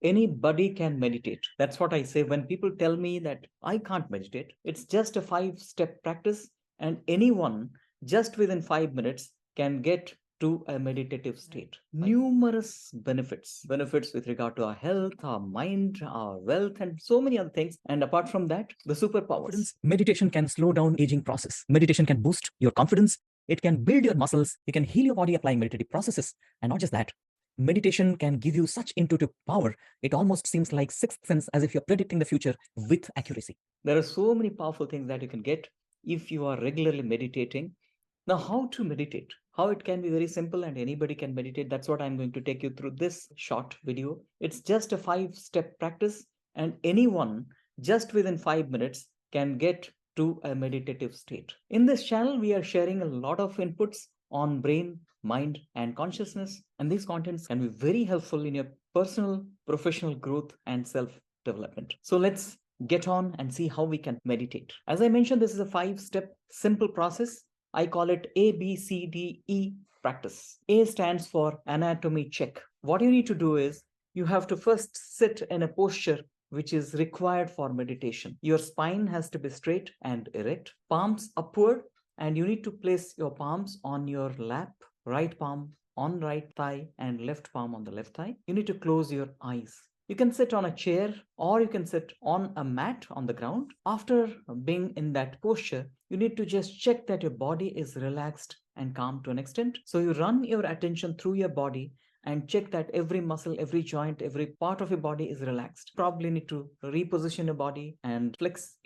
Anybody can meditate. That's what I say when people tell me that I can't meditate. It's just a 5-step practice, and anyone just within 5 minutes can get to a meditative state. Numerous benefits with regard to our health, our mind, our wealth, and so many other things. And apart from that, the superpowers. Meditation can slow down aging process. Meditation can boost your confidence. It can build your muscles. You can heal your body applying meditative processes. And not just that, meditation can give you such intuitive power. It almost seems like sixth sense, as if you're predicting the future with accuracy. There are so many powerful things that you can get if you are regularly meditating. Now, how to meditate? How it can be very simple and anybody can meditate. That's what I'm going to take you through this short video. It's just a 5-step practice, and anyone just within 5 minutes can get to a meditative state. In this channel, we are sharing a lot of inputs on brain, mind, and consciousness, and these contents can be very helpful in your personal, professional growth and self-development. So let's get on and see how we can meditate. As I mentioned, this is a 5-step simple process. I call it ABCDE practice. A stands for anatomy check. What you need to do is you have to first sit in a posture which is required for meditation. Your spine has to be straight and erect, palms upward, and you need to place your palms on your lap, right palm on right thigh and left palm on the left thigh. You need to close your eyes. You can sit on a chair or you can sit on a mat on the ground. After being in that posture, you need to just check that your body is relaxed and calm to an extent. So you run your attention through your body and check that every muscle, every joint, every part of your body is relaxed. Probably need to reposition your body and flex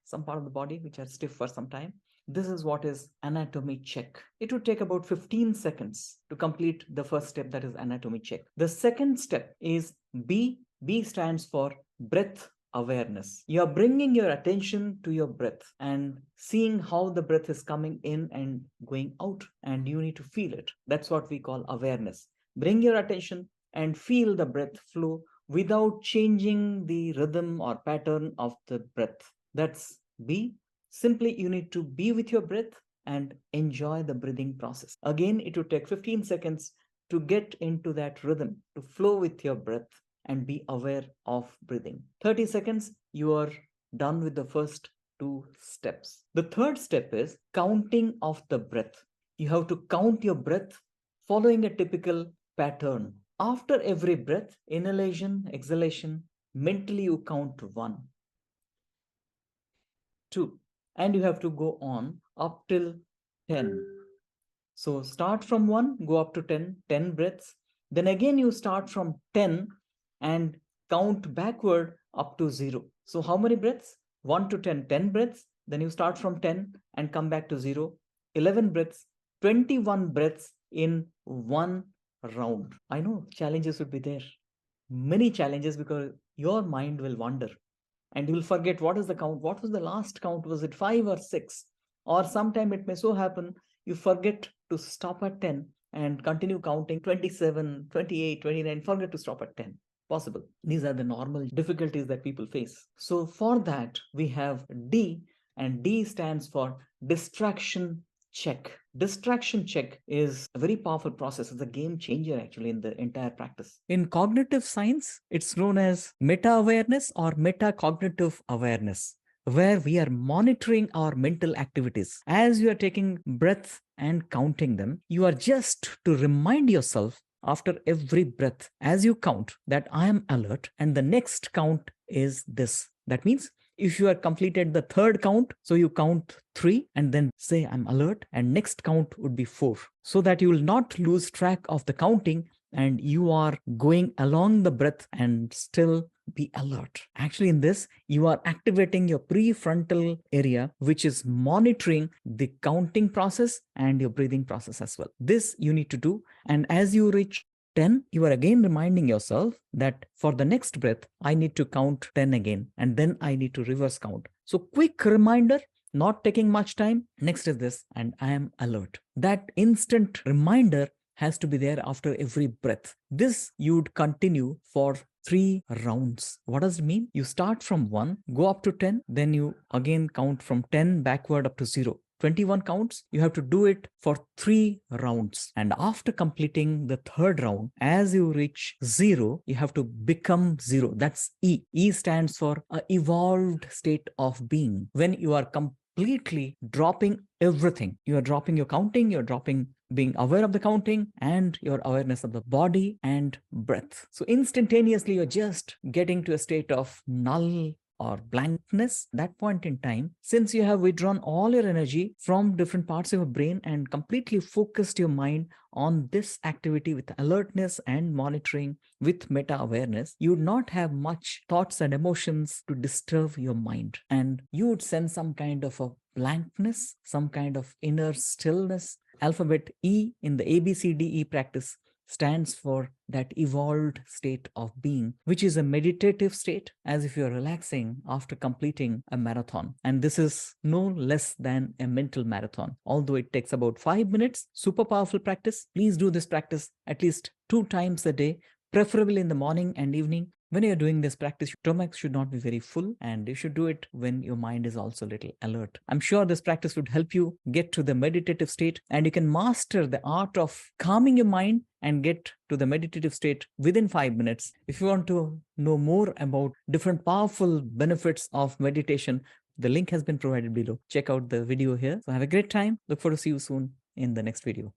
some part of the body which are stiff for some time. This is what is anatomy check. It would take about 15 seconds to complete the first step, that is anatomy check. The second step is B. B stands for breath awareness. You are bringing your attention to your breath and seeing how the breath is coming in and going out, and you need to feel it. That's what we call awareness. Bring your attention and feel the breath flow without changing the rhythm or pattern of the breath. That's B. Simply you need to be with your breath and enjoy the breathing process. Again, it would take 15 seconds to get into that rhythm, to flow with your breath and be aware of breathing. 30 seconds, you are done with the first 2 steps. The third step is counting of the breath. You have to count your breath following a typical pattern. After every breath, inhalation, exhalation, mentally you count 1, 2, and you have to go on up till 10. So start from 1, go up to 10 breaths. Then again you start from 10 and count backward up to 0. So how many breaths? 1 to 10 breaths. Then you start from 10 and come back to 0. 11 breaths, 21 breaths in one round. I know challenges would be there. Many challenges, because your mind will wander and you'll forget what is the count. What was the last count? Was it 5 or 6? Or sometime it may so happen you forget to stop at 10 and continue counting 27, 28, 29, forget to stop at 10. Possible. These are the normal difficulties that people face. So for that, we have D, and D stands for distraction check. Distraction check is a very powerful process. It's a game changer actually in the entire practice. In cognitive science, it's known as meta-awareness or metacognitive awareness, where we are monitoring our mental activities. As you are taking breaths and counting them, you are just to remind yourself after every breath, as you count, that I am alert and the next count is this. That means if you have completed the third count, so you count 3 and then say I'm alert, and next count would be 4, so that you will not lose track of the counting and you are going along the breath and still be alert. Actually, in this, you are activating your prefrontal area, which is monitoring the counting process and your breathing process as well. This you need to do. And as you reach 10, you are again reminding yourself that for the next breath, I need to count 10 again, and then I need to reverse count. So quick reminder, not taking much time. Next is this, and I am alert. That instant reminder has to be there after every breath. This you'd continue for 3 rounds. What does it mean? You start from 1, go up to 10, then you again count from 10 backward up to 0. 21 counts. You have to do it for 3 rounds. And after completing the third round, as you reach 0, you have to become 0. That's E. E stands for a evolved state of being. When you are completely dropping everything, you are dropping your counting, you're dropping being aware of the counting and your awareness of the body and breath. So instantaneously, you're just getting to a state of null or blankness. That point in time, since you have withdrawn all your energy from different parts of your brain and completely focused your mind on this activity with alertness and monitoring with meta awareness, you would not have much thoughts and emotions to disturb your mind, and you would sense some kind of a blankness, some kind of inner stillness. Alphabet E in the ABCDE practice stands for that evolved state of being, which is a meditative state, as if you're relaxing after completing a marathon. And this is no less than a mental marathon. Although it takes about 5 minutes, super powerful practice. Please do this practice at least 2 times a day, preferably in the morning and evening. When you're doing this practice, your stomach should not be very full, and you should do it when your mind is also a little alert. I'm sure this practice would help you get to the meditative state, and you can master the art of calming your mind and get to the meditative state within 5 minutes. If you want to know more about different powerful benefits of meditation, the link has been provided below. Check out the video here. So have a great time. Look forward to see you soon in the next video.